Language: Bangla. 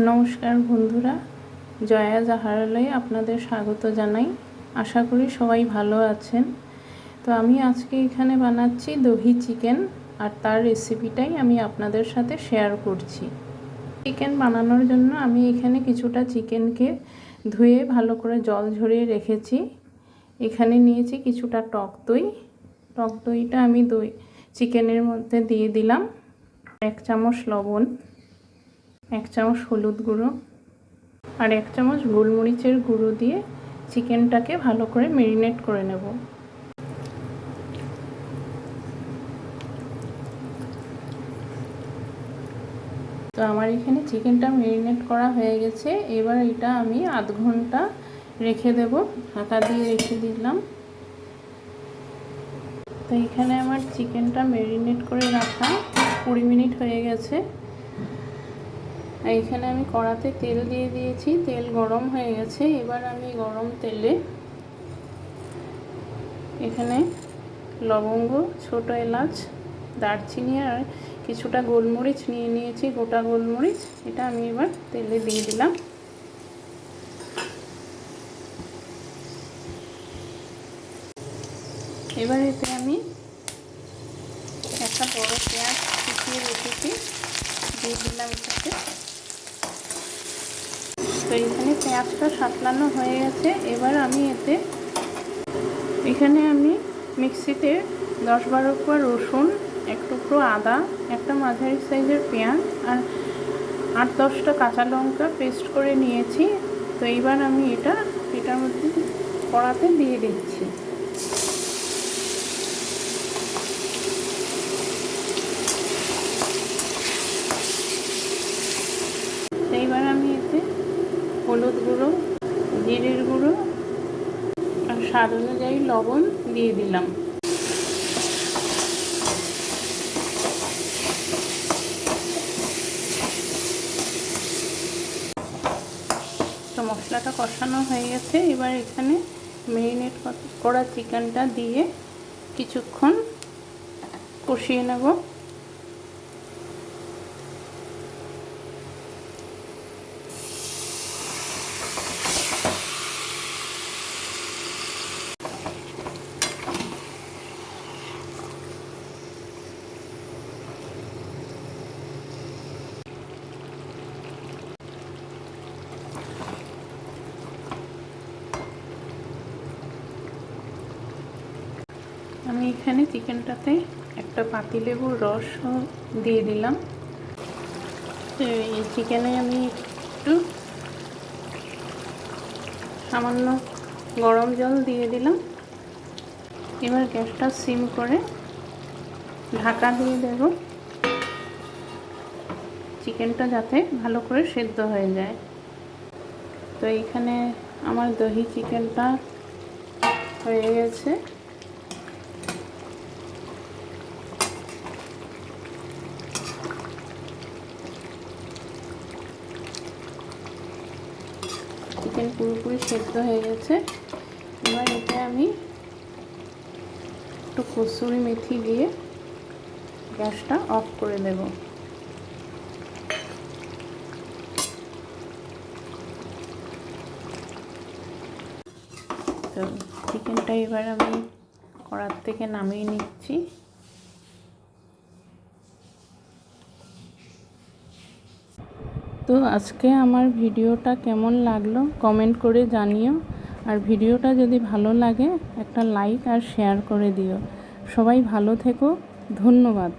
নমস্কার বন্ধুরা, জয়া জাহারালয়ে আপনাদের স্বাগত জানাই। আশা করি সবাই ভালো আছেন। তো আমি আজকে এখানে বানাচ্ছি দহি চিকেন, আর তার রেসিপিটাই আমি আপনাদের সাথে শেয়ার করছি। চিকেন বানানোর জন্য আমি এখানে কিছুটা চিকেনকে ধুয়ে ভালো করে জল ঝরিয়ে রেখেছি। এখানে নিয়েছি কিছুটা টক দই। টক দইটা আমি চিকেনের মধ্যে দিয়ে দিলাম। 1 চামচ লবণ, 1 চামচ হলুদ গুঁড়ো আর 1 চামচ গোলমরিচের গুঁড়ো দিয়ে চিকেনটাকে ভালো করে ম্যারিনেট করে নেব। তো আমার এখানে চিকেনটা ম্যারিনেট করা হয়ে গেছে। এবার এটা আমি আধ ঘন্টা রেখে দেব, ঢাকা দিয়ে রেখে দিলাম। তো এখানে আমার চিকেনটা ম্যারিনেট করে রাখা 20 মিনিট হয়ে গেছে। এখানে আমি কড়াতে তেল দিয়ে দিয়েছি, তেল গরম হয়ে গেছে। এবার আমি গরম তেলে এখানে লবঙ্গ, ছোট এলাচ, দারচিনি আর কিছুটা গোলমরিচ নিয়ে নিয়েছি, গোটা গোলমরিচ। এটা আমি এবার তেলে দিয়ে দিলাম। এবার এতে আমি একটা বড় পেঁয়াজ কুচিয়ে রেখেছি, দিয়ে দিলাম এটাতে। তো এখানে পেঁয়াজটা সাতলানো হয়ে গেছে। এবার আমি এখানে আমি মিক্সিতে 10-12 কোয়া রসুন, 1 টুকরো আদা, একটা মাঝারি সাইজের পেঁয়াজ আর 8-10টা কাঁচা লঙ্কা পেস্ট করে নিয়েছি। তো এইবার আমি এটার মধ্যে কড়াতে দিয়ে দিচ্ছি। এইবার আমি এতে হলুদ গুঁড়ো, জিরের গুঁড়ো আর স্বাদ অনুযায়ী লবণ দিয়ে দিলাম। তো মশলাটা কষানো হয়ে গেছে। এবার এখানে ম্যারিনেট করা চিকেনটা দিয়ে কিছুক্ষণ কষিয়ে নেব। আমি এখানে চিকেনটাতে একটা পাতিলেবুর রস দিয়ে দিলাম। এই চিকেনে আমি একটু সামান্য গরম জল দিয়ে দিলাম। এবার গ্যাসটা সিম করে ঢাকা দিয়ে দেব, চিকেনটা যাতে ভালো করে সেদ্ধ হয়ে যায়। তো এইখানে আমার দহি চিকেনটা হয়ে গেছে। চিকেন পুরোপুরি সেদ্ধ হয়ে গেছে। এবার এতে আমি একটু কসুরি মেথি দিয়ে গ্যাসটা অফ করে দেব। তো চিকেনটা এবার আমি কড়ার থেকে নামিয়ে নিচ্ছি। তো আজকে আমার ভিডিওটা কেমন লাগলো কমেন্ট করে জানিও, আর ভিডিওটা যদি ভালো লাগে একটা লাইক আর শেয়ার করে দিও। সবাই ভালো থেকো, ধন্যবাদ।